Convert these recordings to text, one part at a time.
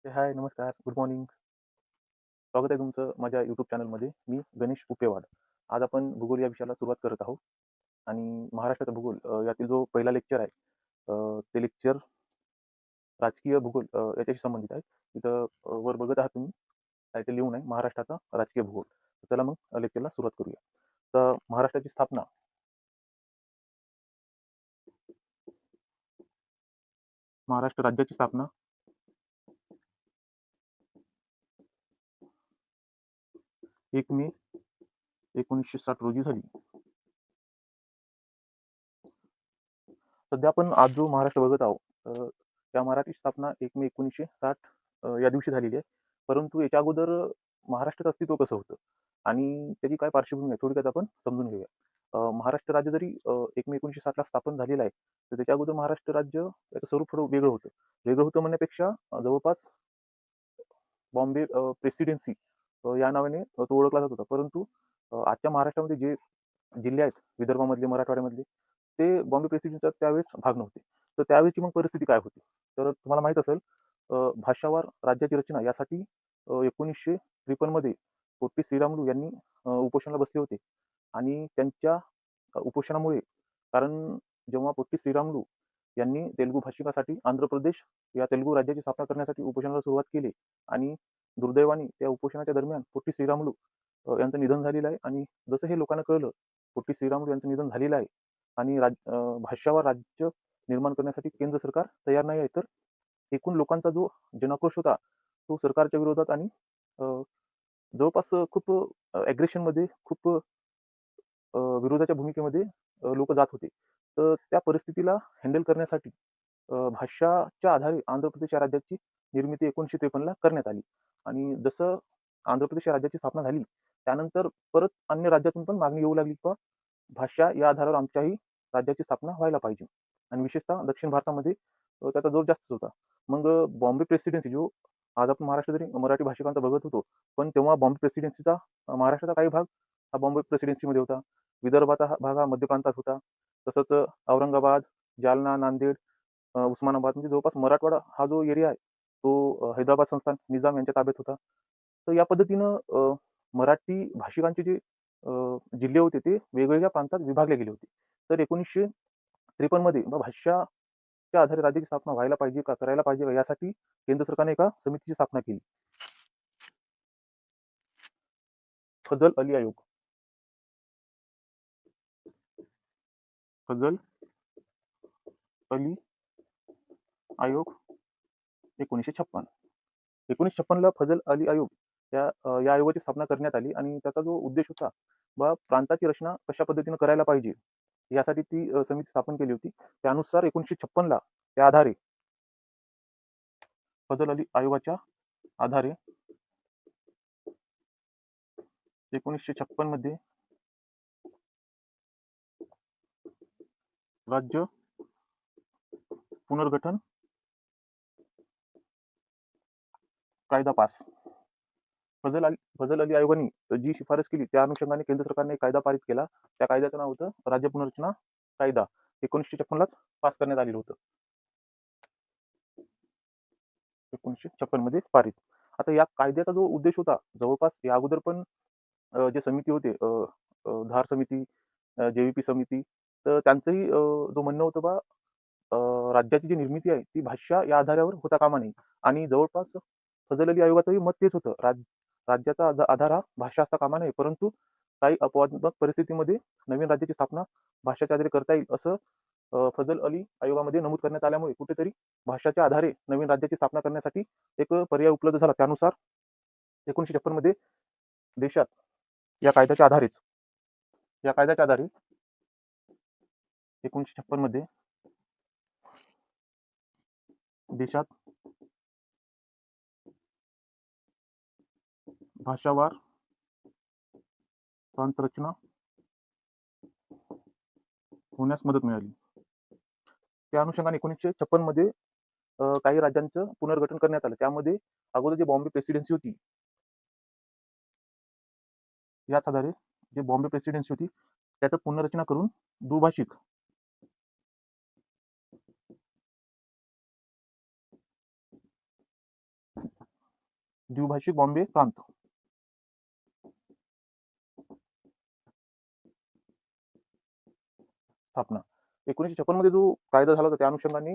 हाय, नमस्कार, good morning. स्वागत आहे तुमचं माझ्या यूट्यूब चॅनलमध्ये. मी गणेश उपेवाड. आज आपण भूगोल या विषयाला सुरुवात करत आहोत आणि महाराष्ट्राचा भूगोल यातील जो पहिला लेक्चर आहे, ते लेक्चर राजकीय भूगोल याच्याशी संबंधित आहे. इथं वर बघत आहात तुम्ही, टायटल लिहून आहे महाराष्ट्राचा राजकीय भूगोल. चला मग लेक्चरला सुरुवात करूया. तर महाराष्ट्राची स्थापना महाराष्ट्र राज्याची स्थापना 1 मे 1960 रोजी झाली. सध्या आपण आज जो महाराष्ट्र बघत आहोत, त्या मराठी स्थापना 1 मे 1960 या दिवशी झालेली आहे. परंतु याच्या अगोदर महाराष्ट्राचं अस्तित्व कसं होतं आणि त्याची काय पार्श्वभूमी आहे थोडक्यात आपण समजून घेऊया. महाराष्ट्र राज्य जरी 1 मे 1960 ला स्थापन झालेलं आहे, तर त्याच्या अगोदर महाराष्ट्र राज्य याचं स्वरूप थोडं वेगळं होतं. वेगळं होतं म्हणण्यापेक्षा जवळपास बॉम्बे प्रेसिडेन्सी या नावाने तो ओळखला जात होता. परंतु आजच्या महाराष्ट्रामध्ये जे जिल्हे आहेत विदर्भामधले, मराठवाड्यामधले, ते बॉम्बे प्रेसिडेन्सीचा त्यावेळेस भाग नव्हते. तर त्यावेळची मग परिस्थिती काय होती? तर तुम्हाला माहीत असेल, भाषावार राज्याची रचना यासाठी 1953 मध्ये पोट्टी श्रीरामुलू यांनी उपोषणाला बसले होते आणि त्यांच्या उपोषणामुळे, कारण जेव्हा पोट्टी श्रीरामुलू यांनी तेलुगू भाषिकासाठी आंध्र प्रदेश या तेलुगू राज्याची स्थापना करण्यासाठी उपोषणाला सुरुवात केली आणि दुर्दैवाने त्या उपोषणाच्या दरम्यान पोट्टी श्रीरामुलू यांचं निधन झालेलं आहे आणि जसं हे लोकांना कळलं, पोट्टी श्रीरामुलू यांचं निधन झालेलं आहे आणि भाषावर राज्य निर्माण करण्यासाठी केंद्र सरकार तयार नाही आहे, तर एकूण लोकांचा जो जनाक्रोश होता, तो सरकारच्या विरोधात आणि अ, जवळपास खूप ॲग्रेशनमध्ये, खूप विरोधाच्या भूमिकेमध्ये लोकं जात होते. तर त्या परिस्थितीला हँडल करण्यासाठी भाषाच्या आधारे आंध्र प्रदेश या राज्याची निर्मिती 1953 ला करण्यात आली आणि जसं आंध्र प्रदेश या राज्याची स्थापना झाली, त्यानंतर परत अन्य राज्यातून पण मागणी येऊ लागली की भाषा या आधारावर आमच्याही राज्याची स्थापना व्हायला पाहिजे आणि विशेषतः दक्षिण भारतामध्ये त्याचा जोर जास्तच होता. मग बॉम्बे प्रेसिडेन्सी जो आज आपण महाराष्ट्र जरी मराठी भाषिकांचा बघत होतो, पण तेव्हा बॉम्बे प्रेसिडेन्सीचा महाराष्ट्राचा काही भाग हा बॉम्बे प्रेसिडेन्सीमध्ये होता. विदर्भाचा भाग हा मध्य प्रांतात होता. तसंच औरंगाबाद, जालना, नांदेड, उस्मानाबाद म्हणजे जवळपास मराठवाडा हा जो एरिया आहे, तो हैदराबाद संस्थान निजाम यांच्या ताब्यात होता. तर या पद्धतीनं मराठी भाषिकांचे जे जिल्हे होते ते वेगवेगळ्या प्रांतात विभागले गेले होते. तर 1953 मध्ये भाषाच्या आधारे राज्याची स्थापना व्हायला पाहिजे का, करायला पाहिजे का, यासाठी केंद्र सरकारने एका समितीची स्थापना केली. फजल अली आयोग. फजल अली आयोग 1956. 1956 ला फजल अली आयोग या आयोगाची स्थापना करण्यात आली आणि त्याचा जो उद्देश होता, प्रांताची रचना कशा पद्धतीने करायला पाहिजे, यासाठी ती समिती स्थापन केली होती. त्यानुसार 1956 ला त्या आधारे फजल अली आयोगाच्या आधारे 1956 मध्ये राज्य पुनर्गठन कायदा पास. फजल अली आयोगाने जी शिफारस केली त्या अनुषंगाने केंद्र सरकारने एक कायदा पारित केला. त्या कायद्याचं नाव होतं राज्य पुनर्रचना कायदा. 1956 लाच पास करण्यात आलेलं होतं. 1956 मध्ये पारित. आता या कायद्याचा जो उद्देश होता, जवळपास या अगोदर पण जे समिती होते, धार समिती, जेव्हीपी समिती, तर त्यांचंही जो म्हणणं होतं राज्याची जी निर्मिती आहे ती भाषा या आधारावर होता कामा नये आणि जवळपास फजल अली आयोगाचंही मत तेच होतं. राज्याचा आधार हा भाषा असता कामा नये, परंतु काही अपवादात्मक परिस्थितीमध्ये नवीन राज्याची स्थापना भाषाच्या आधारे करता येईल, असं फजल अली आयोगामध्ये नमूद करण्यात आल्यामुळे कुठेतरी भाषाच्या आधारे नवीन राज्याची स्थापना करण्यासाठी एक पर्याय उपलब्ध झाला. त्यानुसार 1956 मध्ये देशात या कायद्याच्या आधारेच या कायद्याच्या आधारे 1956 मध्ये देशात भाषावार प्रांतरचना होण्यास मदत मिळाली. त्या अनुषंगाने 1956 मध्ये काही राज्यांचं पुनर्गठन करण्यात आलं. त्यामध्ये अगोदर जी बॉम्बे प्रेसिडेन्सी होती, याच आधारे जे बॉम्बे प्रेसिडेन्सी होती त्याचं पुनर्रचना करून दुभाषिक द्विभाषिक बॉम्बे प्रांत स्थापना 1956 मध्ये जो कायदा झाला होता त्या अनुषंगाने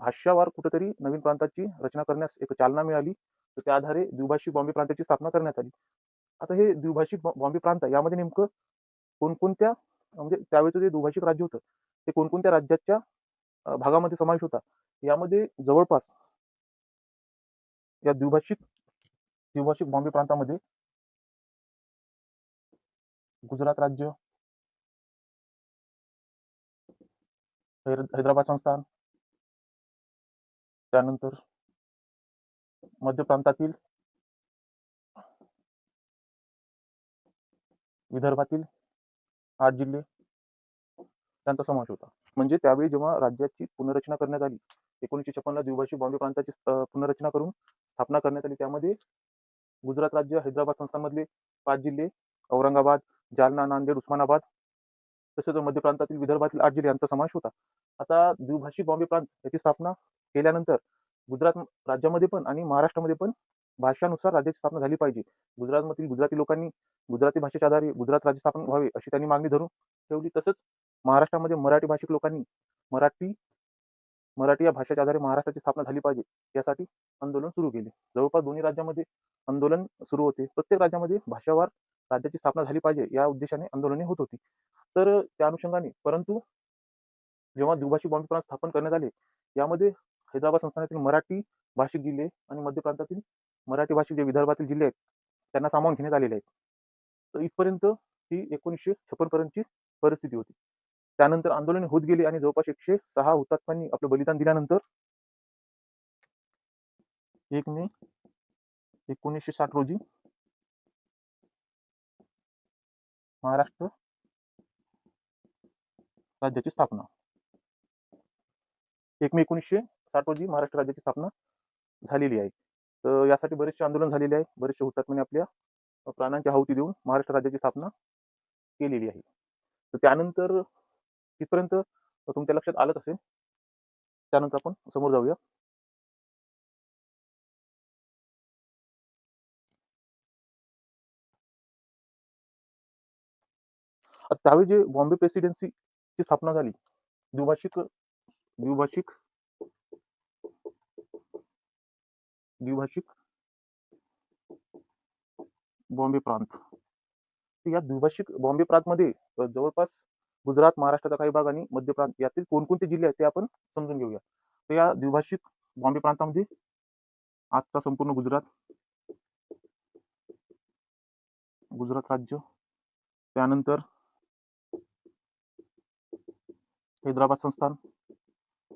भाष्यावार कुठेतरी नवीन प्रांताची रचना करण्यास एक चालना मिळाली. तर त्या आधारे द्विभाषिक बॉम्बे प्रांताची स्थापना करण्यात आली. आता हे द्विभाषिक बॉम्बे प्रांत यामध्ये नेमकं कोणकोणत्या म्हणजे त्यावेळेचं जे द्विभाषिक राज्य होतं ते कोणकोणत्या राज्याच्या भागामध्ये समावेश होता. यामध्ये जवळपास या द्विभाषिक द्विभाषिक बॉम्बे प्रांतामध्ये गुजरात राज्य, हैदराबाद संस्थान, त्यानंतर मध्य प्रांतातील विदर्भातील 8 जिल्हे त्यांचा समावेश होता. म्हणजे त्यावेळी जेव्हा राज्याची पुनर्रचना करण्यात आली 1956 ला द्विभाषिक बॉम्बे प्रांताची पुनर्रचना करून स्थापना करण्यात आली. त्यामध्ये गुजरात राज्य, हैदराबाद संस्थानमधले 5 जिल्हे, औरंगाबाद, जालना, नांदेड, उस्मानाबाद तसेच मध्य प्रांतातील विदर्भातील 8 जिल्हे यांचा समावेश होता. आता द्विभाषिक बॉम्बे प्रांत याची स्थापना केल्यानंतर गुजरात राज्यामध्ये पण आणि महाराष्ट्रामध्ये पण भाषानुसार राज्याची स्थापना झाली पाहिजे. गुजरातमधील गुजराती लोकांनी गुजराती भाषेच्या आधारे गुजरात राज्य स्थापन व्हावे अशी त्यांनी मागणी धरून ठेवली. तसंच महाराष्ट्रामध्ये मराठी भाषिक लोकांनी मराठी या भाषेच्या आधारे महाराष्ट्राची स्थापना झाली पाहिजे यासाठी आंदोलन सुरू केले. जवळपास दोन्ही राज्यामध्ये आंदोलन सुरू होते. प्रत्येक राज्यामध्ये भाषावार राज्याची स्थापना झाली पाहिजे या उद्देशाने आंदोलने होत होती. तर त्या अनुषंगाने परंतु जेव्हा द्विभाषिक बॉम्बे प्रांत स्थापन करण्यात आले यामध्ये हैदराबाद संस्थानातील मराठी भाषिक जिल्हे आणि मध्य प्रांतातील मराठी भाषिक जे विदर्भातील जिल्हे आहेत त्यांना सामावून घेण्यात आलेले आहेत. तर इथपर्यंत ही 1956 पर्यंतची परिस्थिती होती. त्यानंतर आंदोलन होत गेले आणि जवळपास 106 हुतात्म्यांनी आपलं बलिदान दिल्यानंतर 1 मे 1960 रोजी महाराष्ट्र राज्याची स्थापना 1 मे 1960 रोजी महाराष्ट्र राज्याची स्थापना झालेली आहे. तर यासाठी बरेचसे आंदोलन झालेले आहे. बरेचसे हुतात्म्यांनी आपल्या प्राणांची आहुती देऊन महाराष्ट्र राज्याची स्थापना केलेली आहे. तर त्यानंतर तिथपर्यंत तुमच्या लक्षात आलंच असेल. त्यानंतर आपण समोर जाऊया. त्यावेळी जे बॉम्बे प्रेसिडेन्सीची स्थापना झाली द्विभाषिक द्विभाषिक द्विभाषिक बॉम्बे प्रांत. या द्विभाषिक बॉम्बे प्रांतमध्ये जवळपास गुजरात, महाराष्ट्राचा काही भाग आणि मध्य प्रांत यातील कोणकोणते जिल्हे आहेत ते आपण समजून घेऊया. तर या द्विभाषिक बॉम्बे प्रांतामध्ये आजचा संपूर्ण गुजरात राज्य, त्यानंतर हैदराबाद संस्थान.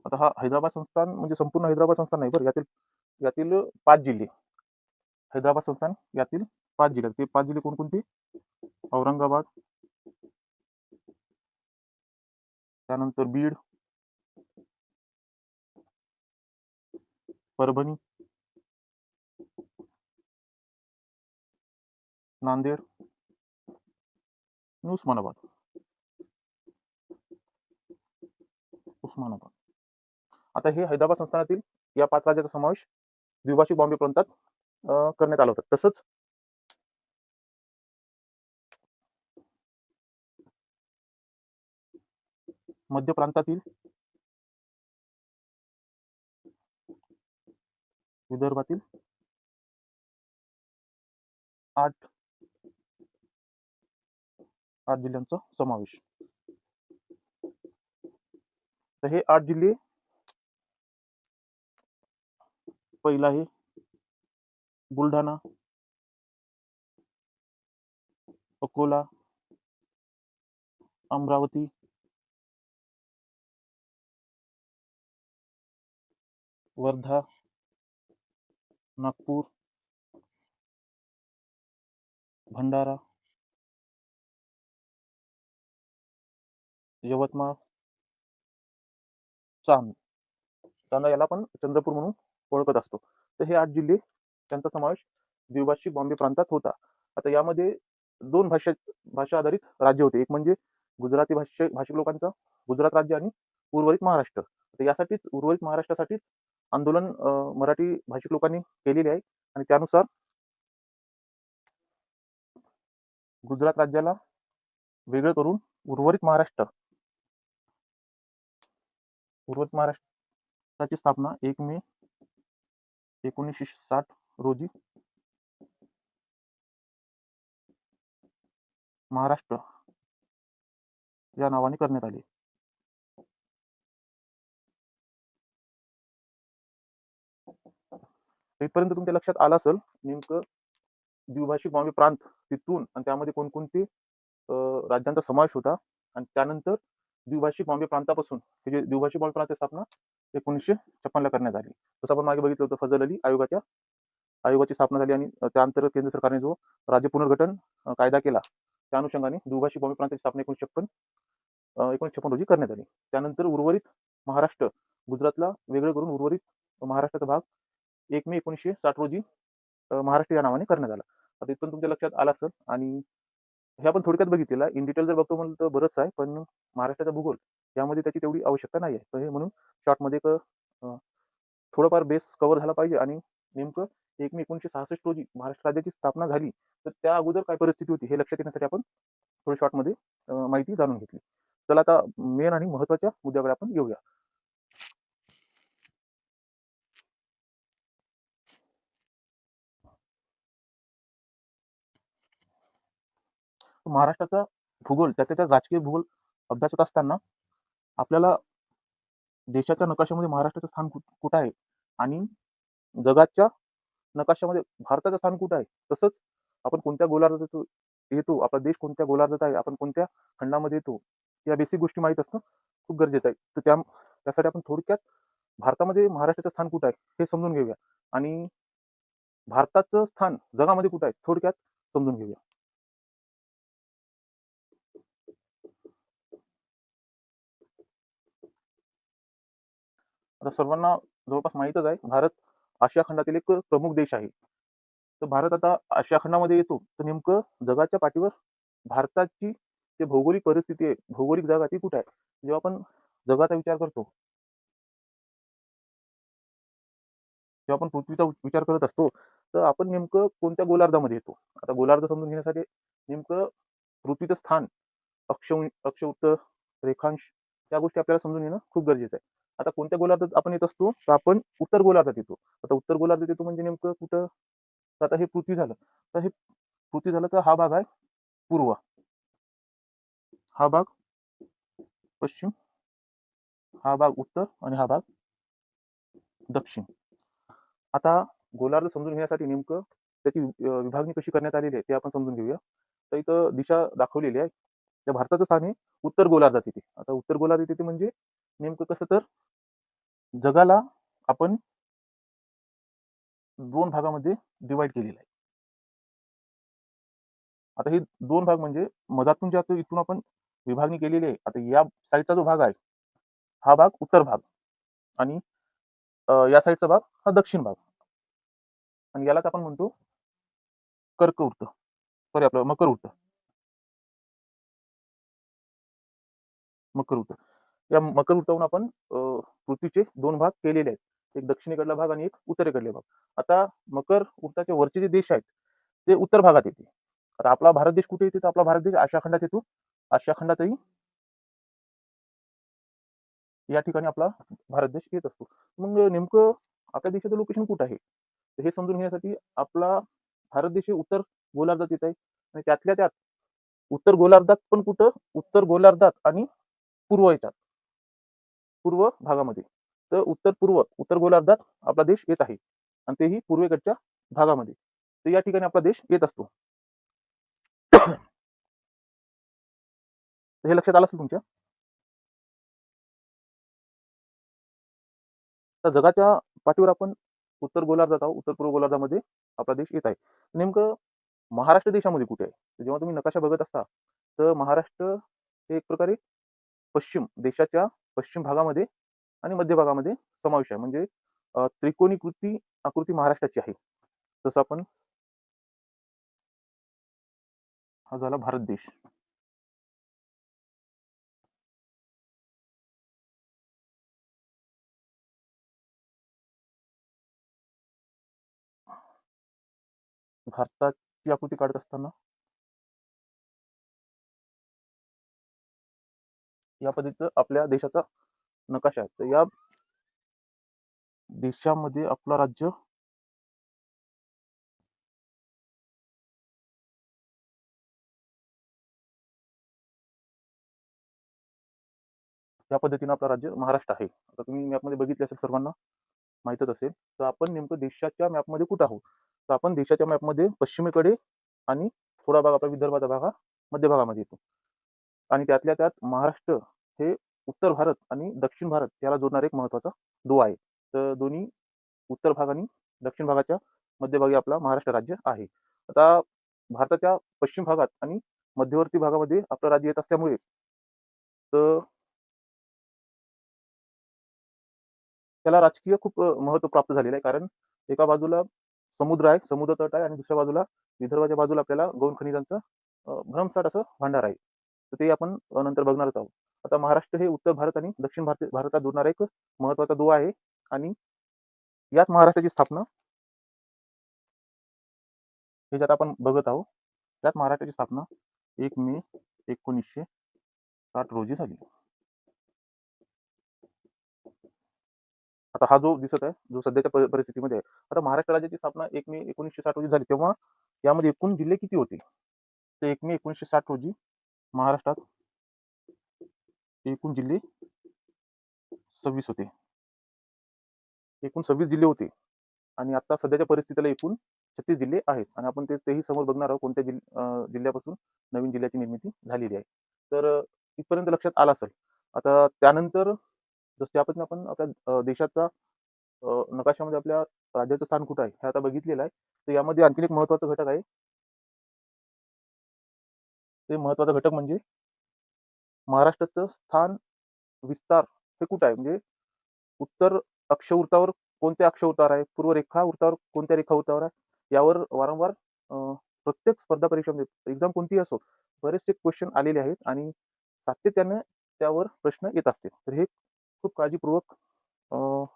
आता हा हैदराबाद संस्थान म्हणजे संपूर्ण हैदराबाद संस्थान नाही बरं, यातील 5 जिल्हे हैदराबाद संस्थान यातील 5 जिल्हे. ते 5 जिल्हे कोणकोणते? औरंगाबाद, त्यानंतर बीड, परभणी, नांदेड, उस्मानाबाद. आता हे हैदराबाद संस्थानातील या 5 राज्याचा समावेश द्विभाषिक बॉम्बे प्रांतात करण्यात आला होता. तसंच मध्य प्रांतातील विदर्भातील 8 जिल्ह्यांचा समावेश. तर हे 8 जिल्हे पहिला आहे बुलढाणा, अकोला, अमरावती, वर्धा, नागपूर, भंडारा, यवतमाळ, चांदा याला पण चंद्रपूर म्हणून ओळखत असतो. तर हे 8 जिल्हे त्यांचा समावेश द्विभाषिक बॉम्बे प्रांतात होता. आता यामध्ये 2 भाषा आधारित राज्य होते. एक म्हणजे गुजराती भाषिक लोकांचा गुजरात राज्य आणि उर्वरित महाराष्ट्र. तर यासाठीच उर्वरित महाराष्ट्रासाठीच आंदोलन मराठी भाषिक लोकांनी केलेले आहे. आणि त्यानुसार गुजरात राज्याला वेगळं करून उर्वरित महाराष्ट्र उर्वरित महाराष्ट्राची स्थापना 1 मे 1960 रोजी महाराष्ट्र या नावाने करण्यात आली. इथपर्यंत तुमच्या लक्षात आलं असेल नेमकं द्विभाषिक बॉम्बे प्रांत तिथून आणि त्यामध्ये कोणकोणते राज्यांचा समावेश होता आणि त्यानंतर द्विभाषिक बॉम्बे प्रांतापासून म्हणजे द्विभाषिक बॉम्बे प्रांताची स्थापना 1956 ला करण्यात आली. जसं आपण मागे बघितलं होतं फजल अली आयोगाची स्थापना झाली आणि त्या अंतर्गत केंद्र सरकारने जो राज्य पुनर्गठन कायदा केला त्या अनुषंगाने द्विभाषिक बॉम्बे प्रांताची स्थापना 1956 रोजी करण्यात आली. त्यानंतर उर्वरित महाराष्ट्र गुजरातला वेगळं करून उर्वरित महाराष्ट्राचा भाग 1 मे 1960 रोजी महाराष्ट्र या नावाने करण्यात आला. आता इथून तुमच्या लक्षात आलं असेल आणि हे आपण थोडक्यात बघितलेलं आहे. इन डिटेल जर बघतो म्हणलं तर बरंच आहे, पण महाराष्ट्राचा भूगोल यामध्ये त्याची तेवढी आवश्यकता नाही आहे. तर हे म्हणून शॉर्टमध्ये थोडंफार बेस कव्हर झाला पाहिजे आणि नेमकं 1 मे 1966 रोजी महाराष्ट्र राज्याची स्थापना झाली तर त्या अगोदर काय परिस्थिती होती हे लक्षात येण्यासाठी आपण थोडं शॉर्टमध्ये माहिती जाणून घेतली. चला आता मेन आणि महत्त्वाच्या मुद्द्याकडे आपण येऊया. महाराष्ट्राचा भूगोल त्याच्या राजकीय भूगोल अभ्यासत असताना आपल्याला देशाच्या नकाशामध्ये महाराष्ट्राचं स्थान कुठं आहे आणि जगाच्या नकाशामध्ये भारताचं स्थान कुठं आहे, तसंच आपण कोणत्या गोलार्धात येतो, आपला देश कोणत्या गोलार्धात आहे, आपण कोणत्या खंडामध्ये येतो, या बेसिक गोष्टी माहीत असणं खूप गरजेचं आहे. तर त्यासाठी आपण थोडक्यात भारतामध्ये महाराष्ट्राचं स्थान कुठं आहे हे समजून घेऊया आणि भारताचं स्थान जगामध्ये कुठं आहे थोडक्यात समजून घेऊया. आता सर्वांना जवळपास माहीतच आहे, भारत आशिया खंडातील एक प्रमुख देश आहे. तर भारत आता आशिया खंडामध्ये येतो तर नेमकं जगाच्या पाठीवर भारताची जे भौगोलिक परिस्थिती आहे, भौगोलिक जागा ती कुठे आहे? जेव्हा आपण जगाचा विचार करतो, जेव्हा आपण पृथ्वीचा विचार करत असतो, तर आपण नेमकं कोणत्या गोलार्धामध्ये येतो? आता गोलार्ध समजून घेण्यासाठी नेमकं पृथ्वीचं स्थान, अक्ष उत्तर, रेखांश या गोष्टी आपल्याला समजून घेणं खूप गरजेचं आहे. आता कोणत्या गोलार्धात आपण येत असतो? तर आपण उत्तर गोलार्धात येतो. आता उत्तर गोलार्धात येतो म्हणजे नेमकं कुठं? तर आता हे पृथ्वी झालं. तर हे पृथ्वी झालं तर हा भाग आहे पूर्व, हा भाग पश्चिम, हा भाग उत्तर आणि हा भाग दक्षिण. आता गोलार्ध समजून घेण्यासाठी नेमकं त्याची विभागणी कशी करण्यात आलेली आहे ते आपण समजून घेऊया. तर इथं दिशा दाखवलेली आहे. त्या भारताचं स्थान हे उत्तर गोलार्धात येते. आता उत्तर गोलार्धात येते म्हणजे नेमकं कसं तर जगाला आपण 2 भागामध्ये डिवाइड केलेलं आहे. आता हे 2 भाग म्हणजे मधातून जे आता इथून आपण विभागणी केलेली आहे. आता या साईडचा जो भाग आहे, हा भाग उत्तर भाग आणि या साईडचा भाग हा दक्षिण भाग आणि यालाच आपण म्हणतो कर्कवृत्त. सॉरी आपलं मकरवृत्त. या मकरवृत्तावरून आपण पृथ्वीचे 2 भाग केलेले आहेत. एक दक्षिणेकडला भाग आणि एक उत्तरेकडले भाग. आता मकर वृत्ताच्या वरचे जे देश आहेत, ते उत्तर भागात येते. आता आपला भारत देश कुठे येते? तर आपला भारत देश आशिया खंडात येतो. आशिया खंडातही या ठिकाणी आपला भारत देश येत असतो. मग नेमकं आपल्या देशाचं लोकेशन कुठं आहे? तर हे समजून घेण्यासाठी आपला भारत देश हे उत्तर गोलार्धात येत आहे आणि त्यातल्या त्यात उत्तर गोलार्धात पण कुठं? उत्तर गोलार्धात आणि पूर्व येतात. पूर्व भागामध्ये. तर उत्तर गोलार्धात आपला देश येत आहे आणि तेही पूर्वेकडच्या भागामध्ये. तर या ठिकाणी आपला देश येत असतो. तर हे लक्षात आलं असेल तुमच्या. तर जगाच्या पाठीवर आपण उत्तर गोलार्धात आहोत. उत्तर पूर्व गोलार्धामध्ये आपला देश येत आहे. नेमकं महाराष्ट्र देशामध्ये कुठे आहे? तर जेव्हा तुम्ही नकाशा बघत असता, तर महाराष्ट्र हे एक प्रकारे देशाच्या पश्चिम भागामध्ये आणि मध्य भागामध्ये समावेश आहे. म्हणजे त्रिकोणी आकृती महाराष्ट्राची आहे. जसं आपण हा झाला भारत देश. भारताची आकृती काढत असताना या पद्धतीचं आपल्या देशाचा नकाशा आहे. तर या देशामध्ये आपलं राज्य या पद्धतीनं आपलं राज्य महाराष्ट्र आहे. आता तुम्ही मॅपमध्ये बघितले असेल, सर्वांना माहीतच असेल. तर आपण नेमकं देशाच्या मॅपमध्ये कुठं आहोत? तर आपण देशाच्या मॅपमध्ये पश्चिमेकडे आणि थोडा भाग आपला विदर्भाचा भाग हा मध्य भागामध्ये येतो. आणि त्यातल्या त्यात महाराष्ट्र हे उत्तर भारत आणि दक्षिण भारत याला जोडणारा एक महत्त्वाचा दुवा आहे. तर दोन्ही उत्तर भाग आणि दक्षिण भागाच्या मध्यभागी आपला महाराष्ट्र राज्य आहे. आता भारताच्या पश्चिम भागात आणि मध्यवर्ती भागामध्ये आपलं राज्य येत असल्यामुळे तर त्याला राजकीय खूप महत्त्व प्राप्त झालेलं आहे. कारण एका बाजूला समुद्र आहे, समुद्र तट आहे आणि दुसऱ्या बाजूला विदर्भाच्या बाजूला आपल्याला गौण खनिजांचं भरमसाठ असं भांडार आहे. तर ते आपण नंतर बघणारच आहोत. आता महाराष्ट्र हे उत्तर भारत आणि दक्षिण भारतात जोडणारा एक महत्त्वाचा दुवा आहे आणि याच महाराष्ट्राची स्थापना हे ज्यात आपण बघत आहोत, त्याच महाराष्ट्राची स्थापना 1 मे 1960 रोजी झाली. आता हा जो दिसत आहे, जो सध्याच्या परिस्थितीमध्ये आहे. आता महाराष्ट्र राज्याची स्थापना 1 मे 1960 रोजी झाली. तेव्हा यामध्ये एकूण जिल्हे किती होते? तर 1 मे 1960 रोजी महाराष्ट्रात एकूण जिल्हे 26 होते. एकूण 26 जिल्हे होते आणि आता सध्याच्या परिस्थितीला एकूण 36 जिल्हे आहेत आणि आपण तेही समोर बघणार आहोत कोणत्या जिल्ह्यापासून नवीन जिल्ह्याची निर्मिती झालेली आहे. तर इथपर्यंत लक्षात आलं असेल. आता त्यानंतर जसं आपण आपल्या देशाचा नकाशामध्ये आपल्या राज्याचं स्थान कुठं आहे हे आता बघितलेलं आहे. तर यामध्ये आणखीन एक महत्त्वाचा घटक आहे. ते महत्त्वाचा घटक म्हणजे महाराष्ट्राचं स्थान विस्तार हे कुठं आहे? म्हणजे उत्तर अक्षवृत्तावर कोणत्या अक्षवृत्तावर आहे? पूर्व रेखावृत्तावर कोणत्या रेखावृत्तावर आहे? यावर वारंवार प्रत्येक स्पर्धा परीक्षांमध्ये एक्झाम कोणतीही असो, बरेचसे क्वेश्चन आलेले आहेत आणि सातत्याने त्यावर प्रश्न येत असतील. तर हे खूप काळजीपूर्वक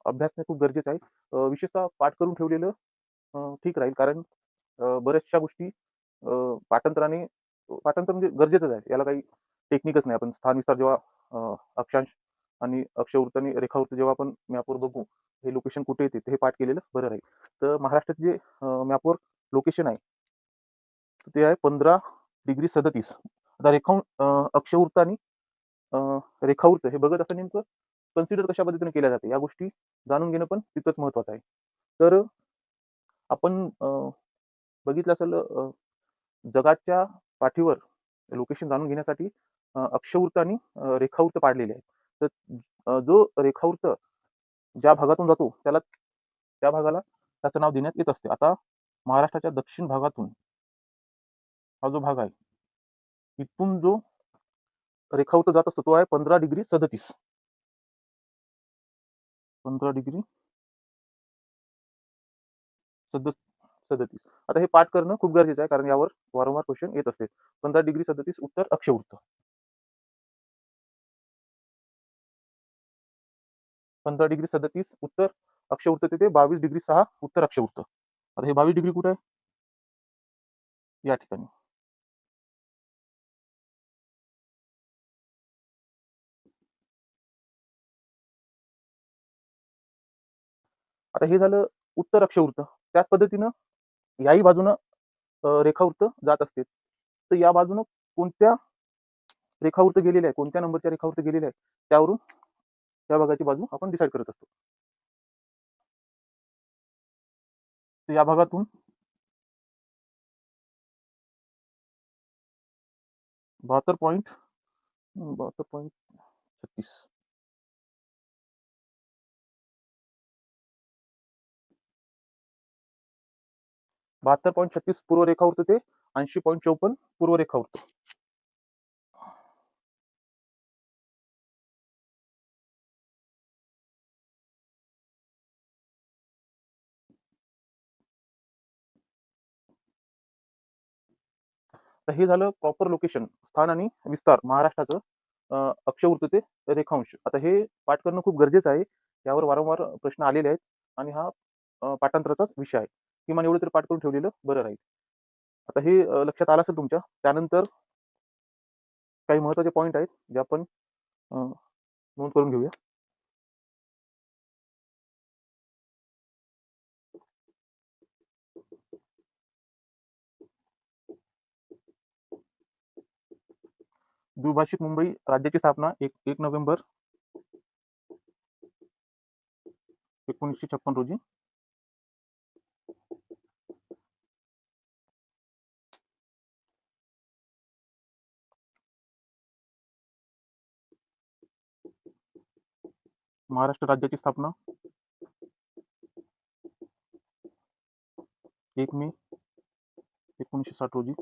अभ्यासणे खूप गरजेचं आहे. विशेषतः पाठ करून ठेवलेलं ठीक राहील. कारण बऱ्याचशा गोष्टी पाठांतराने पाठांतर म्हणजे गरजेचंच आहे. याला काही टेक्निकच नाही. आपण स्थान विस्तार जेव्हा अक्षांश आणि अक्षवृत्त आणि रेखावृत्त जेव्हा आपण मॅपवर बघू, हे लोकेशन कुठे येते हे पाठ केलेलं बरं राहील. तर महाराष्ट्राचे जे मॅपवर लोकेशन आहे, ते आहे 15°37. आता अक्षवृत्त आणि रेखावृत्त हे बघत असताना नेमकं कन्सिडर कशा पद्धतीने केल्या जाते, या गोष्टी जाणून घेणं पण तितकंच महत्त्वाचं आहे. तर आपण बघितलं असेल जगाच्या पाठीवर लोकेशन जाणून घेण्यासाठी अक्षवृत्त आणि रेखावृत्त पाडलेले आहेत. तर जो रेखावृत्त ज्या भागातून जातो त्या भागाला त्याचं नाव देण्यात येत असते. आता महाराष्ट्राच्या दक्षिण भागातून हा जो भाग आहे, इथून जो रेखावृत्त जात असतो तो आहे 15°37. 15°37. आता हे पाठ करणं खूप गरजेचं आहे, कारण यावर वारंवार क्वेश्चन येत असते. 15°37 उत्तर अक्षवृत्त. 15°37 उत्तर अक्षवृत्त ते 22°6 उत्तर अक्षवृत्त. आता हे 22° कुठे आहे? या ठिकाणी. आता हे झालं उत्तर अक्षवृत्त. त्याच पद्धतीनं याही बाजूनं रेखावृत्त जात असते. तर या बाजूनं कोणत्या रेखावृत्त गेलेले आहे, कोणत्या नंबरच्या रेखावृत्त गेलेले आहे, त्यावरून त्या भागाची बाजू आपण डिसाईड करत असतो. तर या भागातून 72.36 72.36 पूर्व रेखावृत्त ते 80.54 पूर्व रेखावृत्त. तर हे झालं प्रॉपर लोकेशन, स्थान आणि विस्तार महाराष्ट्राचं अक्षवृत्त ते रेखांश. आता हे पाठ करणं खूप गरजेचं आहे. यावर वारंवार प्रश्न आलेले आहेत आणि हा पाठांतराचाच विषय आहे. किमान एवढं तरी पाठ करून ठेवलेलं बरं राहील. आता हे लक्षात आलं असेल तुमच्या. त्यानंतर काही महत्त्वाचे पॉइंट आहेत जे आपण नोंद करून घेऊया. द्विभाषिक मुंबई राज्याची स्थापना 1 नोव्हेंबर 1956 रोजी. महाराष्ट्र राज्याची स्थापना 1 मे 1960 रोजी.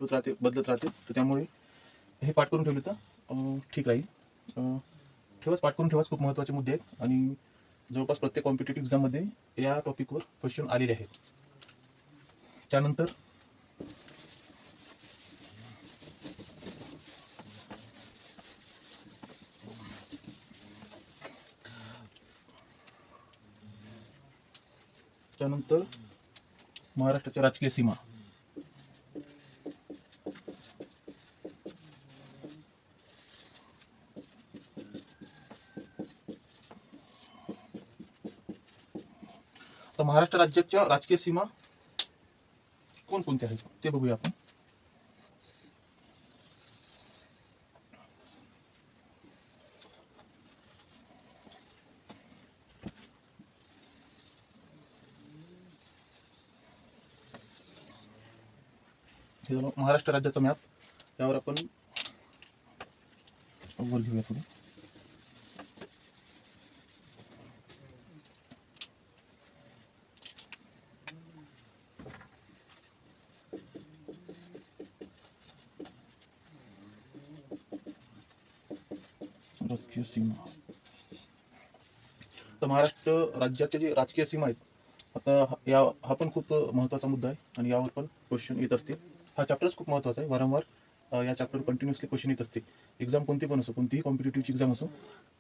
बदलत राहते, तर त्यामुळे हे पाठ करून ठेवले तर ठीक राहील. ठेवाच, पाठ करून ठेवाच. खूप महत्त्वाचे मुद्दे आहेत आणि जवळपास प्रत्येक कॉम्पिटेटिव्ह एक्झाममध्ये या टॉपिकवर क्वेश्चन आलेले आहेत. त्यानंतर महाराष्ट्राच्या राजकीय सीमा. तर महाराष्ट्र राज्याच्या राजकीय सीमा कोणकोणत्या आहेत ते बघूया आपण. हे झालं महाराष्ट्र राज्याचा मॅप. यावर आपण वर घेऊया थोडं. राजकीय सीमा. तर महाराष्ट्र राज्याच्या जे राजकीय सीमा आहेत, आता हा पण खूप महत्त्वाचा मुद्दा आहे आणि यावर पण क्वेश्चन येत असतील. हा चॅप्टरच खूप महत्त्वाचा आहे. वारंवार या चॅप्टर कंटिन्युअसली क्वेश्चन येत असते. एक्झाम कोणती पण असो, कोणतीही कॉम्पिटेटिव्हची एक्झाम असो,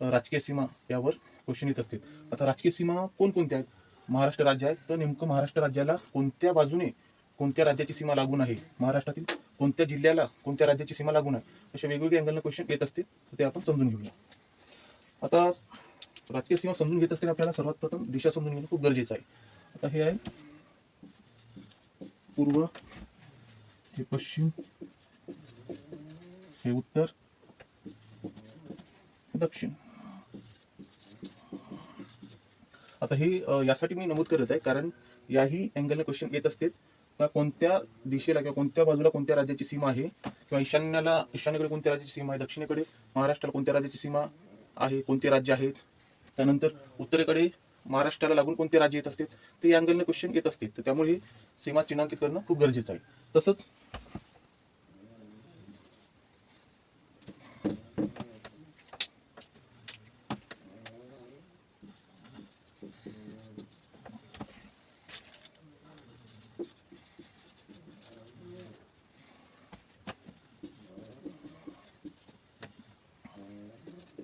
राजकीय सीमा यावर क्वेश्चन येत असतील. आता राजकीय सीमा कोणकोणत्या आहेत? महाराष्ट्र राज्य आहे, तर नेमकं महाराष्ट्र राज्याला कोणत्या बाजूने कोणत्या राज्याची सीमा लागून आहे, महाराष्ट्रातील कोणत्या जिल्ह्याला कोणत्या राज्याची सीमा लागून आहे, अशा वेगवेगळ्या अँगलनं क्वेश्चन येत असतील. तर ते आपण समजून घेऊया. आता राजकीय सीमा समजून घेत असताना आपल्याला सर्वात प्रथम दिशा समजून घेणं खूप गरजेचं आहे. आता हे आहे पूर्व, हे पश्चिम, हे उत्तर, दक्षिण. आता हे यासाठी मी नमूद करत आहे कारण याही अँगलने क्वेश्चन येत असते. कोणत्या दिशेला किंवा कोणत्या बाजूला कोणत्या राज्याची सीमा आहे, किंवा ईशान्येकडे कोणत्या राज्याची सीमा आहे, दक्षिणेकडे महाराष्ट्राला कोणत्या राज्याची सीमा आहे, कोणते राज्य आहेत, त्यानंतर उत्तरेकडे महाराष्ट्राला लागून कोणते राज्य येत असतात, ते या अँगलने क्वेश्चन येत असते. तर त्यामुळे ही सीमा चिन्हांकित करणं खूप गरजेचं आहे. तसंच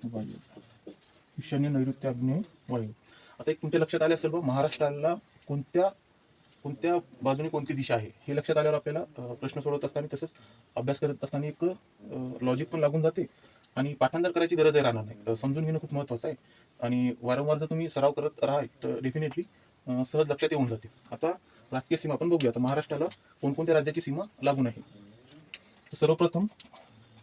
वायू, ईशान्य, नैऋत्य, आग्नेय, वायू. आता एक तुमच्या लक्षात आले असेल बघ, महाराष्ट्राला कोणत्या बाजूने कोणती दिशा आहे हे लक्षात आल्यावर आपल्याला प्रश्न सोडवत असताना तसंच अभ्यास करत असताना एक लॉजिक पण लागून जाते आणि पाठांतर करायची गरजही राहणार नाही. समजून घेणं खूप महत्त्वाचं आहे आणि वारंवार जर तुम्ही सराव करत राहाल तर डेफिनेटली सहज लक्षात येऊन जाते. आता राजकीय सीमा आपण बघूया. आता महाराष्ट्राला कोणकोणत्या राज्याची सीमा लागून आहे. सर्वप्रथम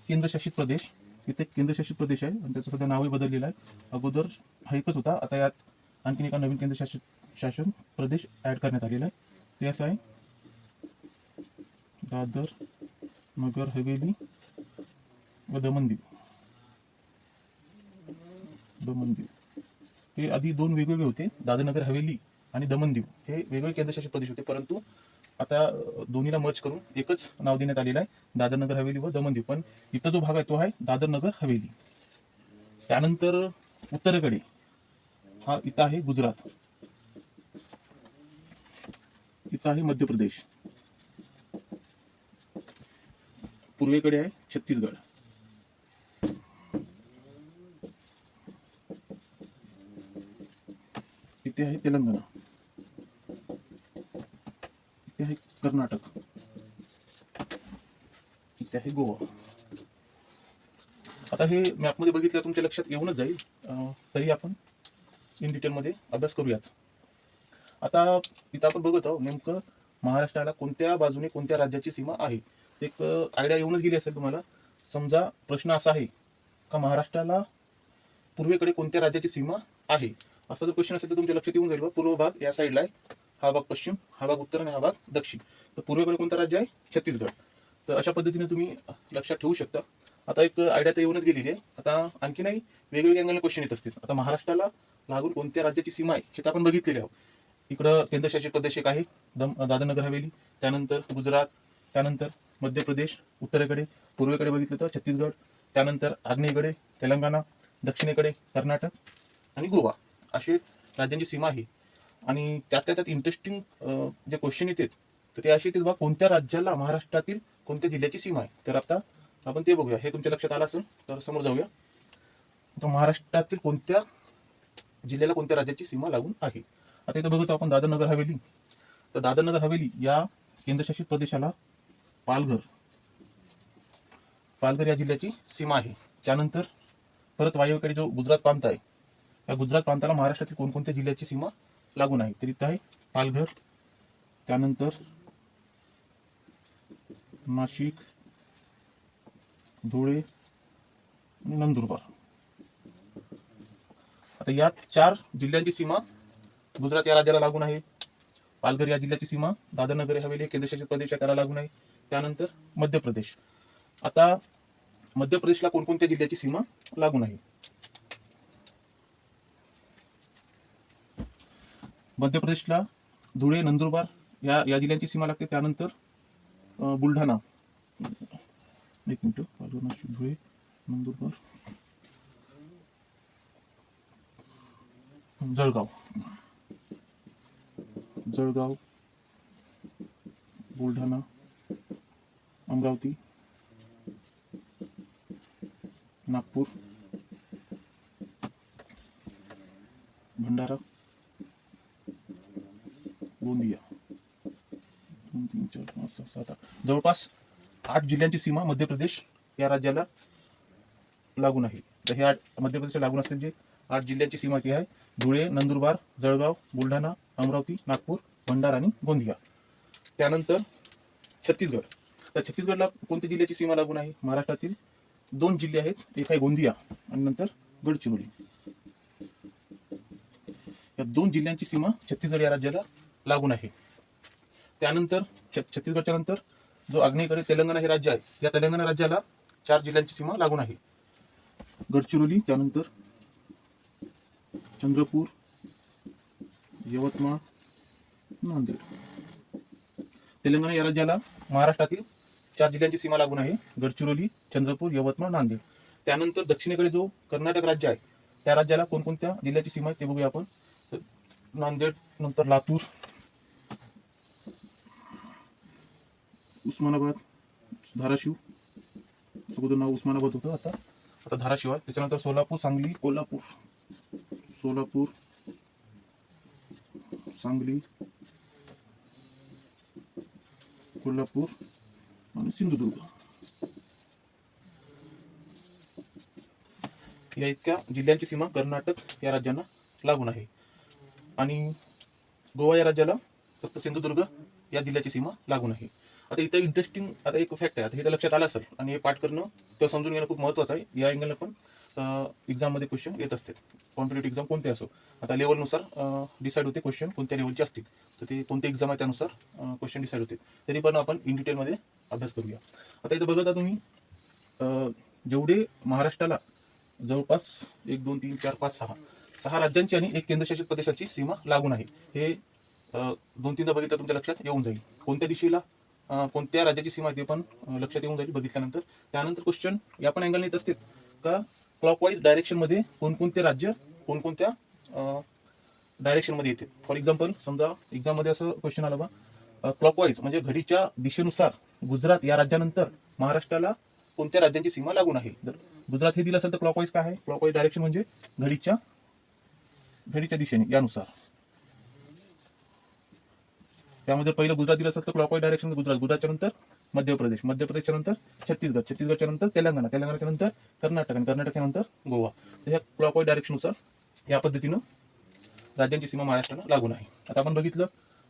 केंद्रशासित प्रदेश इथे केंद्रशासित प्रदेश आहे आणि त्याचं सध्या नावही बदललेलं आहे. अगोदर हा एकच होता, आता यात आणखीन एका नवीन शासन प्रदेश ॲड करण्यात आलेला आहे. ते असं आहे दादर नगर हवेली व दमन दीव. हे आधी दोन वेगवेगळे होते, दादर नगर हवेली आणि दमन दीव हे वेगवेगळे केंद्रशासित प्रदेश होते, परंतु आता दोन्हीला मर्ज करून एकच नाव देण्यात आलेलं आहे, दादर नगर हवेली व दमन दीव. पण इथं जो भाग आहे तो आहे दादर नगर हवेली. त्यानंतर उत्तरेकडे हा इथं आहे गुजरात, इथं आहे मध्य प्रदेश, पूर्वेकडे आहे छत्तीसगड, इथे आहे तेलंगणा, इथे आहे कर्नाटक, इथे आहे गोवा. आता हे मॅपमध्ये बघितलं तुमच्या लक्षात येऊनच जाईल, तरी आपण इन डिटेलमध्ये अभ्यास करूयाच. आता इथं आपण बघत आहोत नेमकं महाराष्ट्राला कोणत्या बाजूने कोणत्या राज्याची सीमा आहे. एक आयडिया येऊनच गेली असेल तुम्हाला. समजा प्रश्न असा आहे का महाराष्ट्राला पूर्वेकडे कोणत्या राज्याची सीमा आहे, असा जर क्वेश्चन असेल तर तुमच्या लक्षात येऊन जाईल, पूर्व भाग या साईडला आहे, हा भाग पश्चिम, हा भाग उत्तर आणि हा भाग दक्षिण. तर पूर्वेकडे कोणतं राज्य आहे? छत्तीसगड. तर अशा पद्धतीने तुम्ही लक्षात ठेवू शकता. आता एक आयडिया तर येऊनच गेलेली आहे. आता आणखी नाही वेगवेगळ्या अँगलने क्वेश्चन येत असतील. आता महाराष्ट्राला लागून कोणत्या राज्याची सीमा आहे हे तर आपण बघितलेले आहोत. इकडं केंद्रशासित प्रदेश एक आहे दादर नगर हवेली, त्यानंतर गुजरात, त्यानंतर मध्य प्रदेश, उत्तरेकडे पूर्वेकडे बघितलं तर छत्तीसगड, त्यानंतर आग्नेयेकडे तेलंगणा, दक्षिणेकडे कर्नाटक आणि गोवा असे राज्यांची सीमा आहे. आणि त्यात इंटरेस्टिंग जे क्वेश्चन येतात तर ते असे येतील बघा, कोणत्या राज्याला महाराष्ट्रातील कोणत्या जिल्ह्याची सीमा आहे. तर आता आपण ते बघूया. हे तुमच्या लक्षात आलं असेल तर समोर जाऊया. तर महाराष्ट्रातील कोणत्या जिल्ह्याला कोणत्या राज्याची सीमा लागून आहे. आता इथं बघतो आपण दादर नगर हवेली. तर दादर नगर हवेली या केंद्रशासित प्रदेशाला पालघर या जिल्ह्याची सीमा आहे. त्यानंतर परत वायव्येकडे जो गुजरात प्रांत आहे, या गुजरात प्रांताला महाराष्ट्रातील कोणकोणत्या जिल्ह्याची सीमा लागून आहे. तर इथं आहे पालघर, त्यानंतर नाशिक, धुळे आणि नंदुरबार. आता या 4 जिल्ह्यांची सीमा गुजरात या राज्याला लागून आहे. पालघर या जिल्ह्याची सीमा दादर नगर हवेली केंद्रशासित प्रदेश त्याला लागून आहे. त्यानंतर मध्य प्रदेश. आता मध्य प्रदेशला कोणकोणत्या जिल्ह्याची सीमा लागून आहे. मध्य प्रदेशला धुळे, नंदुरबार या जिल्ह्यांची सीमा लागते. त्यानंतर बुलढाणा, एक मिनिट, पालघर, नाशिक, धुळे, नंदुरबार, जळगाव, बुलढाणा, अमरावती, नागपूर, भंडारा, गोंदिया. 2, 3, 4, 5, 6, 7, 8 जवळपास 8 जिल्ह्यांची सीमा मध्य प्रदेश या राज्याला लागून आहे. तर हे मध्य प्रदेशला लागून असलेली जे 8 जिल्ह्यांची सीमा ती आहे धुळे, नंदुरबार, जळगाव, बुलढाणा, अमरावती, नागपूर, भंडारा आणि गोंदिया. त्यानंतर छत्तीसगड. तर छत्तीसगडला कोणत्या जिल्ह्याची सीमा लागून आहे. महाराष्ट्रातील 2 जिल्हे आहेत, एक आहे गोंदिया आणि नंतर गडचिरोली. या 2 जिल्ह्यांची सीमा छत्तीसगड या राज्याला लागून आहे. त्यानंतर छत्तीसगडच्या नंतर जो आग्नेयेकडे तेलंगणा हे राज्य आहे, या तेलंगणा राज्याला 4 जिल्ह्यांची सीमा लागून आहे. गडचिरोली, त्यानंतर चंद्रपूर, यवतमाळ, नांदेड. तेलंगणा या राज्याला महाराष्ट्रातील 4 जिल्ह्यांची सीमा लागून आहे. गडचिरोली, चंद्रपूर, यवतमाळ, नांदेड. त्यानंतर दक्षिणेकडे जो कर्नाटक राज्य आहे त्या राज्याला कोणकोणत्या जिल्ह्याची सीमा आहे ते बघूया आपण. नांदेड, नंतर लातूर, उस्मानाबाद, धाराशिव. अगोदर नाव उस्मानाबाद होतं, आता धाराशिव आहे. त्याच्यानंतर सोलापूर, सांगली, सोलापूर, सांगली, कोल्हापूर आणि सिंधुदुर्ग. या इतक्या जिल्ह्यांची सीमा कर्नाटक या राज्यांना लागून आहे. आणि गोवा या राज्याला फक्त सिंधुदुर्ग या जिल्ह्याची सीमा लागून आहे. आता इथं इंटरेस्टिंग आता एक फॅक्ट आहे, आता हे तर लक्षात आलं असेल आणि हे पाठ करणं किंवा समजून घेणं खूप महत्त्वाचं आहे. या अँगलनं पण एक्झाममध्ये क्वेश्चन येत असते, कॉम्पिटेटिव्ह एक्झाम कोणते असो. आता लेवलनुसार डिसाईड होते क्वेश्चन कोणत्या लेवलचे असतील, तर ते कोणते एक्झाम आहे त्यानुसार क्वेश्चन डिसाईड होते. तरी पण आपण इन डिटेलमध्ये अभ्यास करूया. आता इथं बघता तुम्ही जेवढे महाराष्ट्राला जवळपास 1 2 3 4 5 6 राज्यांची आणि 1 केंद्रशासित प्रदेशाची सीमा लागून आहे. हे 2-3दा बघितलं तुमच्या लक्षात येऊन जाईल. कोणत्या दिशेला कोणत्या राज्याची सीमा आहे ते पण लक्षात येऊन जाईल बघितल्यानंतर. त्यानंतर क्वेश्चन या पण अँगलने येत असतील का क्लॉकवाईज डायरेक्शनमध्ये कोणकोणते राज्य कोणकोणत्या डायरेक्शनमध्ये येते. फॉर एक्झाम्पल समजा एक्झाममध्ये असं क्वेश्चन आलं बा, क्लॉकवाईज म्हणजे घडीच्या दिशेनुसार गुजरात या राज्यानंतर महाराष्ट्राला कोणत्या राज्यांची सीमा लागून आहे. जर गुजरात हे दिलं असेल तर क्लॉकवाईज काय आहे, क्लॉकवाईज डायरेक्शन म्हणजे घडीच्या दिशेने यानुसार. त्यामध्ये पहिलं गुजरात दिलं असेल तर क्लॉकवाईज डायरेक्शन गुजरातच्या नंतर मध्य प्रदेशच्या नंतर छत्तीसगडच्या नंतर तेलंगणाच्या नंतर कर्नाटक आणि कर्नाटकच्या नंतर गोवा. तर ह्या क्लॉकवाईज डायरेक्शननुसार या पद्धतीनं राज्यांची सीमा महाराष्ट्राला लागून आहे. आता आपण बघितलं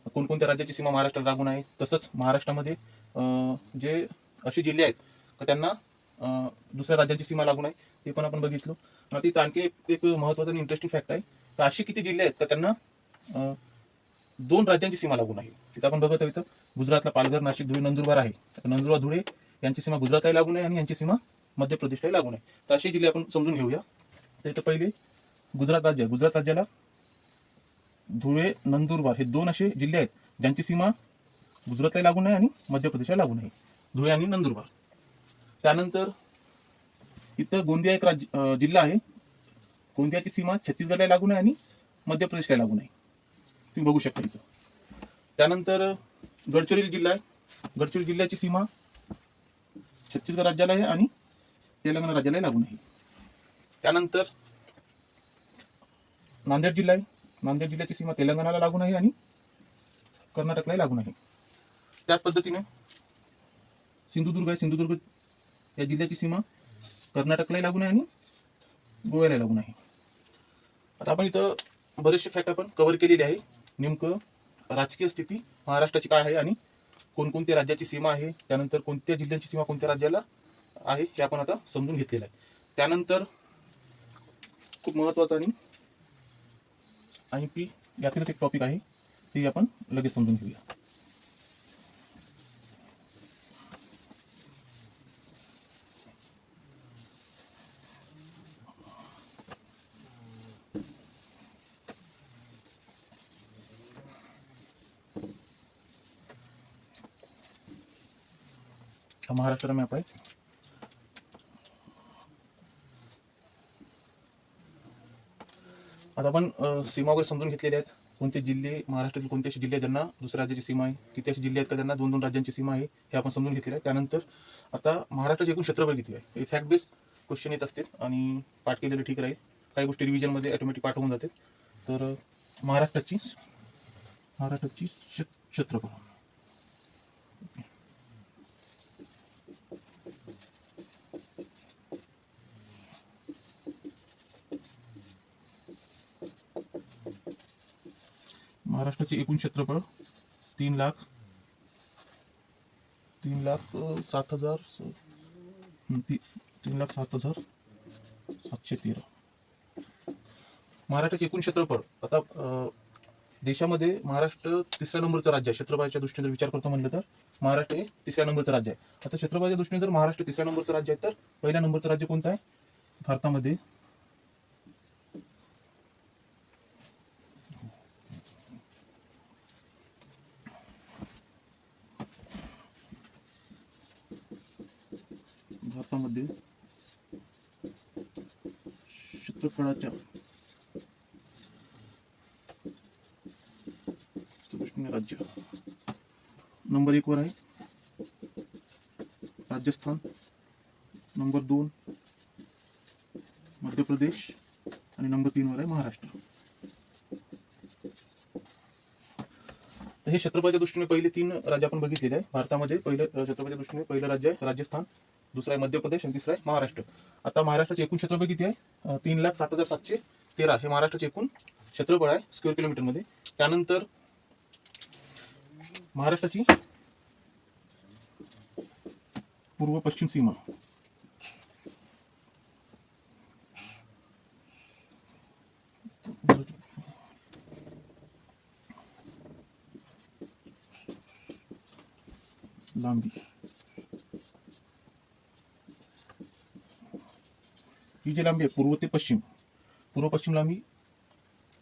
कोणकोणत्या राज्याची सीमा महाराष्ट्राला लागून आहे. तसंच महाराष्ट्रामध्ये जे असे जिल्हे आहेत का त्यांना दुसऱ्या राज्यांची सीमा लागून आहे ते पण आपण बघितलं. आता इथं आणखी एक महत्त्वाचा आणि इंटरेस्टिंग फॅक्ट आहे, तर अशी किती जिल्हे आहेत का त्यांना 2 राज्यांची सीमा लागून आहे. तिथं आपण बघत इथं गुजरातला पालघर, नाशिक, धुळे, नंदुरबार आहे. नंदुरबार, धुळे यांची सीमा गुजरातला लागून आहे आणि यांची सीमा मध्य प्रदेशला लागून आहे. तर असे जिल्हे आपण समजून घेऊया. तर इथं पहिले गुजरात राज्याला धुळे, नंदुरबार हे 2 असे जिल्हे आहेत ज्यांची सीमा गुजरातला लागून आहे आणि मध्य प्रदेशला लागून आहे, धुळे आणि नंदुरबार. त्यानंतर इथं गोंदिया एक जिल्हा आहे, गोंदियाची सीमा छत्तीसगडला लागून आहे आणि मध्य प्रदेशला लागून आहे, तुम्ही बघू शकता इथं. त्यानंतर गडचिरोली जिल्हा आहे, गडचिरोली जिल्ह्याची सीमा छत्तीसगड राज्याला आहे आणि तेलंगणा राज्याला लागून आहे. त्यानंतर नांदेड जिल्हा आहे, नांदेड जिल्ह्याची सीमा तेलंगणाला लागून आहे आणि कर्नाटकला लागून आहे. त्याच पद्धतीने सिंधुदुर्ग आहे, सिंधुदुर्ग या जिल्ह्याची सीमा कर्नाटकला लागून आहे आणि गोव्याला लागून आहे. आता आपण इथं बरेचसे फॅक्ट आपण कव्हर केलेले आहे. नेमकं राजकीय स्थिती महाराष्ट्राची काय आहे आणि कोणकोणत्या राज्याची सीमा आहे, त्यानंतर कोणत्या जिल्ह्यांची सीमा कोणत्या राज्याला आहे हे आपण आता समजून घेतलेलं आहे. त्यानंतर खूप महत्त्वाचं आणि पी यातीलच एक टॉपिक आहे ते आपण लगेच समजून घेऊया. हा महाराष्ट्र मॅप आहे. आता आपण सीमा वगैरे समजून घेतलेले आहेत. कोणते जिल्हे महाराष्ट्रातील कोणते असे जिल्हे ज्यांना दुसऱ्या राज्याची सीमा आहे, किती असे जिल्हे आहेत का ज्यांना 2-2 राज्यांची सीमा आहे हे आपण समजून घेतलेलं आहे. त्यानंतर आता महाराष्ट्राचे एकूण क्षेत्रफळ किती आहे हे फॅक्ट बेस्ड क्वेश्चन येत असतील आणि पाठ केलेलं ठीक राहील. काही गोष्टी रिव्हिजनमध्ये ऑटोमॅटिक पाठ होऊन जाते. तर महाराष्ट्राची क्षेत्रफळ महाराष्ट्राचे एकूण क्षेत्रफळ 3,07,713. महाराष्ट्राचे एकूण क्षेत्रफळ. आता देशामध्ये महाराष्ट्र 3ऱ्या नंबरचं राज्य आहे. क्षेत्रफळाच्या दृष्टीने जर विचार करतो म्हणलं तर महाराष्ट्र हे 3ऱ्या नंबरचं राज्य आहे. आता क्षेत्रफळाच्या दृष्टीने जर महाराष्ट्र 3ऱ्या नंबरचं राज्य आहे तर पहिल्या नंबरचं राज्य कोणतं आहे भारतामध्ये? क्षेत्रफळाच्या दृष्टीने राज्य नंबर 1 वर आहे राजस्थान, नंबर 2 मध्य प्रदेश आणि नंबर 3 वर आहे महाराष्ट्र. तर हे क्षेत्रफळाच्या दृष्टीने पहिले 3 राज्य आपण बघितलेले आहे. भारतामध्ये पहिलं क्षेत्रफळाच्या दृष्टीने पहिलं राज्य आहे राजस्थान, दुसरा आहे मध्य प्रदेश आणि तिसरा आहे महाराष्ट्र. आता महाराष्ट्राचे एकूण क्षेत्रफळ किती आहे? 3,07,713 हे महाराष्ट्राचे एकूण क्षेत्रफळ आहे स्क्वेअर किलोमीटरमध्ये. त्यानंतर महाराष्ट्राची पूर्व पश्चिम सीमा. लांबी ही जी लांबी आहे पूर्व ते पश्चिम, पूर्व पश्चिम लांबी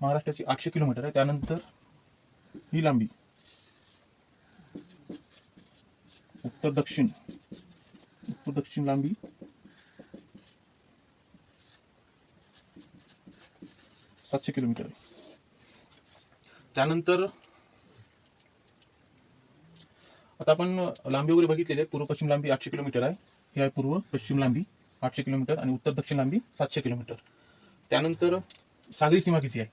महाराष्ट्राची 800 किलोमीटर आहे. त्यानंतर ही लांबी उत्तर दक्षिण लांबी 700 किलोमीटर आहे. त्यानंतर आता आपण लांबी वगैरे बघितलेली आहे. पूर्व पश्चिम लांबी 800 किलोमीटर आहे. ही आहे पूर्व पश्चिम लांबी 800 किलोमीटर आणि उत्तर दक्षिण लांबी 700 किलोमीटर. त्यानंतर सागरी सीमा किती आहे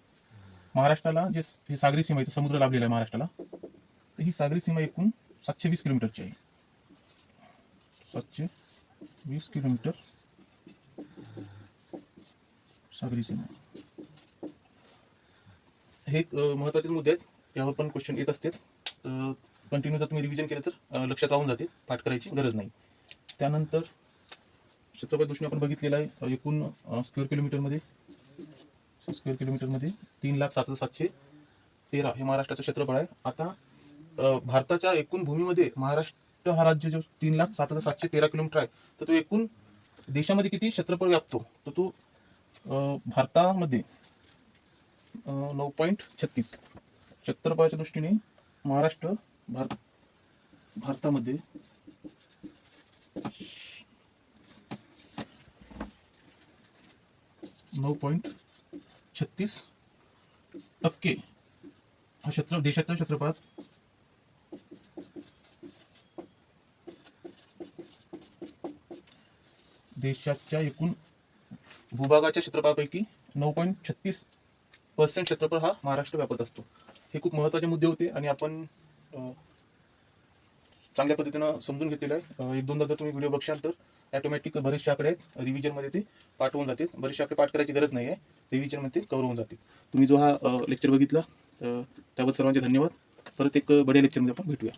महाराष्ट्राला, जे ही सागरी सीमा आहे, समुद्र लाभलेला आहे महाराष्ट्राला, तर ही सागरी सीमा एकूण 720 किलोमीटरची आहे. 720 किलोमीटर सागरी सीमा. हे महत्त्वाचे मुद्दे आहेत, यावर पण क्वेश्चन येत असतात. कंटिन्यू जर तुम्ही रिव्हिजन केलं तर लक्षात राहून जाते, पाठ करायची गरज नाही. त्यानंतर क्षेत्रफळ दृष्टीने आपण बघितलेलं आहे, एकूण स्क्वेअर किलोमीटरमध्ये 3,07,713 हे महाराष्ट्राचं क्षेत्रफळ आहे. आता भारताच्या एकूण भूमीमध्ये महाराष्ट्र हा राज्य जो 3,07,713 किलोमीटर आहे, तर तो एकूण देशामध्ये किती क्षेत्रफळ व्यापतो, तर तो भारतामध्ये 9.36 क्षेत्रफळाच्या दृष्टीने महाराष्ट्र भारतामध्ये 9.36% हा देशाच्या क्षेत्रफळात देशाच्या एकूण भूभागाच्या क्षेत्रफळापैकी 9.36% क्षेत्रफळ हा महाराष्ट्र व्यापत असतो. हे खूप महत्त्वाचे मुद्दे होते आणि आपण चांगल्या पद्धतीनं समजून घेतलेलं आहे. 1-2दा जर तुम्ही व्हिडिओ बघशाल तर ऑटोमॅटिक बरेचसे आकडे आहेत, रिव्हिजनमध्ये ते पाठ होऊन जाते. बरेचसे आकडे पाठ करायची गरज नाही आहे, रिव्हिजनमध्ये कव्हर होऊन जाते. तुम्ही जो हा लेक्चर बघितला त्याबद्दल सर्वांचे धन्यवाद. परत एक बड्या लेक्चरमध्ये आपण भेटूया.